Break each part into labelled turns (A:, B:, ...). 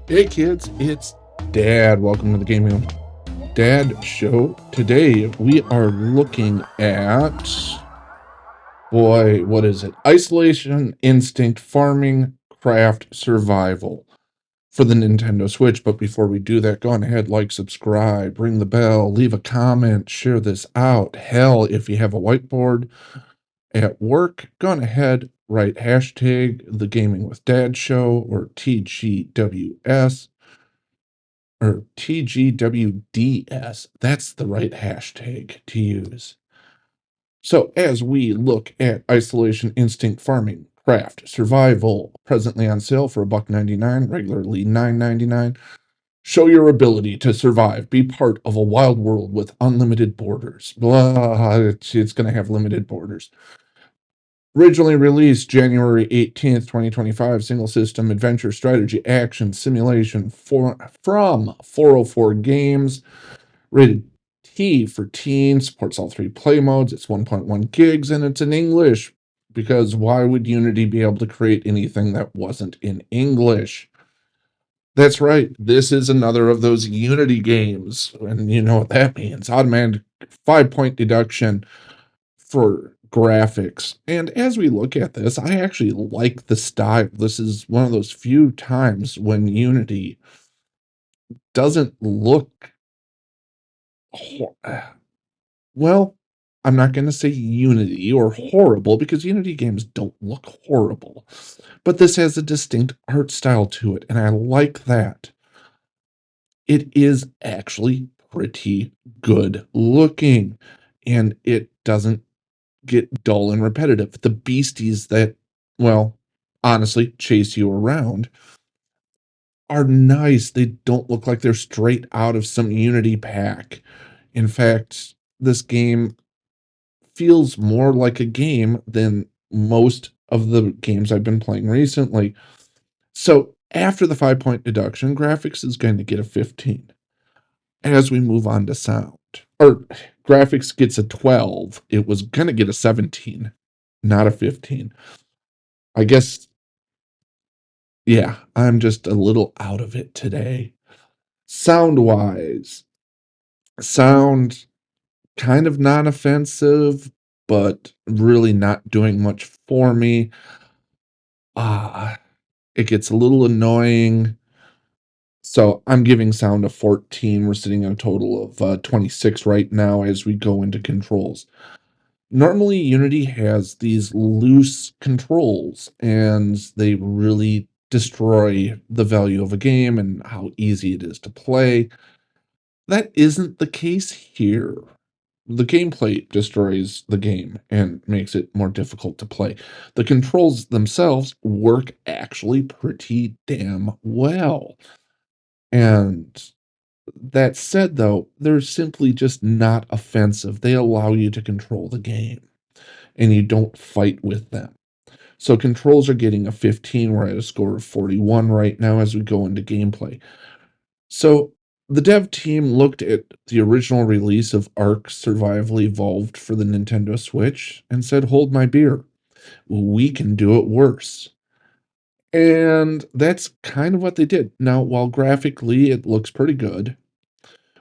A: Hey kids, it's Dad. Welcome to the Gaming Dad Show. Today we are looking at, boy, what is it? Isolation, Instinct, Farming, Craft, Survival for the Nintendo Switch. But before we do that, go on ahead, like, subscribe, ring the bell, leave a comment, share this out. Hell, if you have a whiteboard at work, go on ahead, write hashtag the Gaming with Dad Show or TGWS. Or TGWDS. That's the right hashtag to use. So, as we look at Isolation Instinct Farming, Craft, Survival, presently on sale for $1.99, regularly $9.99. Show your ability to survive. Be part of a wild world with unlimited borders. Blah, it's going to have limited borders. Originally released January 18th, 2025, single system adventure strategy action simulation from 404 Games. Rated T for teen, supports all three play modes. It's 1.1 gigs and it's in English because why would Unity be able to create anything that wasn't in English? That's right. This is another of those Unity games. And you know what that means. Automatic 5-point deduction for graphics. And as we look at this, I actually like the style. This is one of those few times when Unity doesn't look well, I'm not going to say Unity or horrible because Unity games don't look horrible, but this has a distinct art style to it, and I like that. It is actually pretty good looking, and it doesn't get dull and repetitive. The beasties that, well, honestly, chase you around are nice. They don't look like they're straight out of some Unity pack. In fact, this game feels more like a game than most of the games I've been playing recently. So after the 5-point deduction, graphics is going to get a 15. As we move on to sound, or graphics gets a 12. It was going to get a 17, not a 15. I guess, yeah, I'm just a little out of it today. Sound wise, sound kind of non-offensive, but really not doing much for me. Ah, it gets a little annoying. So I'm giving sound a 14. We're sitting at a total of 26 right now as we go into controls. Normally, Unity has these loose controls, and they really destroy the value of a game and how easy it is to play. That isn't the case here. The gameplay destroys the game and makes it more difficult to play. The controls themselves work actually pretty damn well. And that said, though, they're simply just not offensive. They allow you to control the game and you don't fight with them. So controls are getting a 15. We're at a score of 41 right now as we go into gameplay. So the dev team looked at the original release of Ark Survival Evolved for the Nintendo Switch and said, hold my beer. We can do it worse. And that's kind of what they did. Now, while graphically it looks pretty good,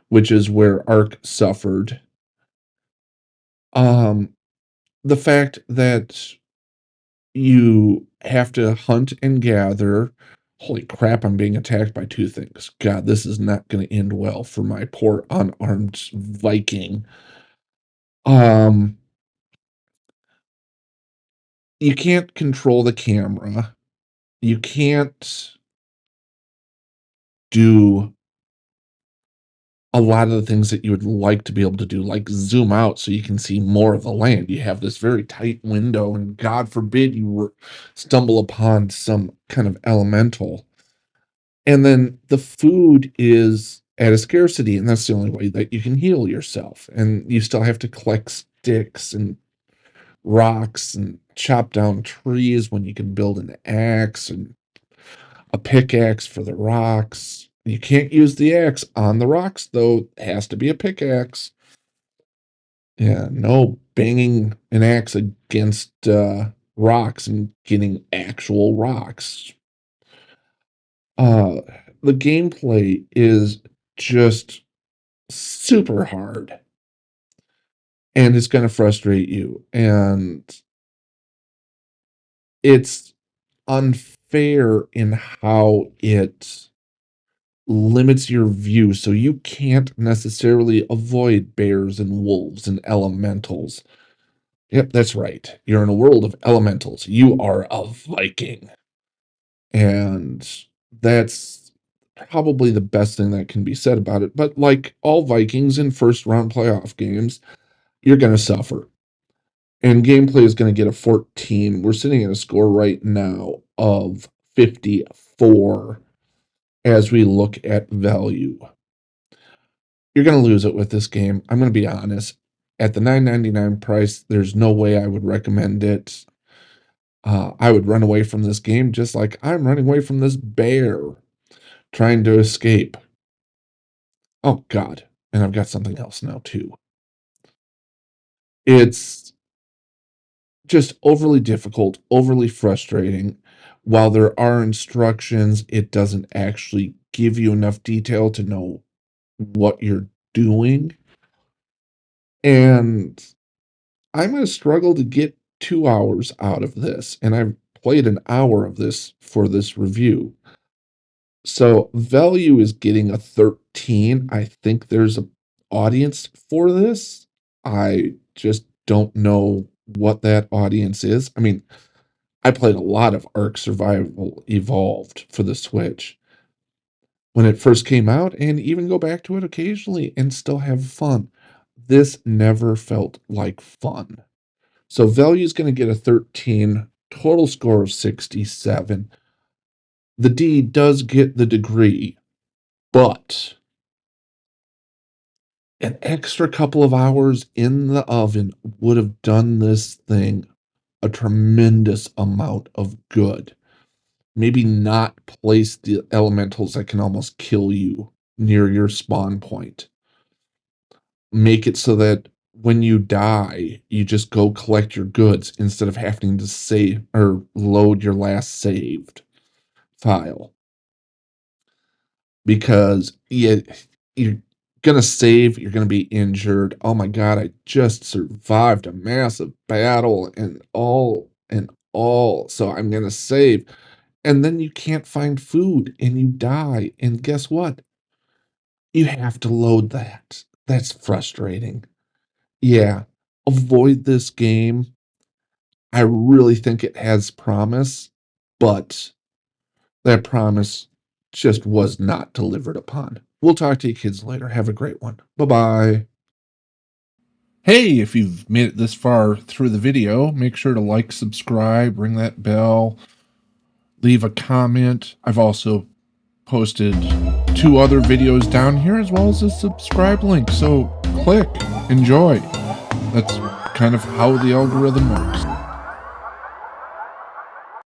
A: which is where Ark suffered, um, the fact that you have to hunt and gather. Holy crap, I'm being attacked by two things. God, this is not going to end well for my poor unarmed Viking. Um, you can't control the camera. You can't do a lot of the things that you would like to be able to do, like zoom out so you can see more of the land. You have this very tight window, and God forbid you stumble upon some kind of elemental. And then the food is at a scarcity, and that's the only way that you can heal yourself. And you still have to collect sticks and rocks and chop down trees when you can build an axe and a pickaxe for the rocks. You can't use the axe on the rocks, though. It has to be a pickaxe. Yeah, no banging an axe against rocks and getting actual rocks. Uh, The gameplay is just super hard, and it's gonna frustrate you, and it's unfair in how it limits your view, so you can't necessarily avoid bears and wolves and elementals. Yep, that's right. You're in a world of elementals. You are a Viking. And that's probably the best thing that can be said about it. But like all Vikings in first round playoff games, you're going to suffer. And gameplay is going to get a 14. We're sitting at a score right now of 54 as we look at value. You're going to lose it with this game. I'm going to be honest. At the $9.99 price, there's no way I would recommend it. I would run away from this game just like I'm running away from this bear trying to escape. Oh, God. And I've got something else now, too. It's just overly difficult, overly frustrating. While there are instructions, it doesn't actually give you enough detail to know what you're doing. And I'm going to struggle to get 2 hours out of this. And I've played an hour of this for this review. So value is getting a 13. I think there's an audience for this. I just don't know what that audience is. I mean, I played a lot of Ark Survival Evolved for the Switch when it first came out, and even go back to it occasionally and still have fun. This never felt like fun. So value is going to get a 13, total score of 67. The D does get the degree, but an extra couple of hours in the oven would have done this thing a tremendous amount of good. Maybe not place the elementals that can almost kill you near your spawn point. Make it so that when you die, you just go collect your goods instead of having to save or load your last saved file. Because you're gonna save, you're gonna be injured. Oh my God, I just survived a massive battle and all. So I'm gonna save. And then you can't find food and you die. And guess what? You have to load that. That's frustrating. Yeah. Avoid this game. I really think it has promise, but that promise just was not delivered upon. We'll talk to you kids later. Have a great one. Bye-bye. Hey, if you've made it this far through the video, make sure to like, subscribe, ring that bell, leave a comment. I've also posted 2 other videos down here as well as a subscribe link. So click, enjoy. That's kind of how the algorithm works.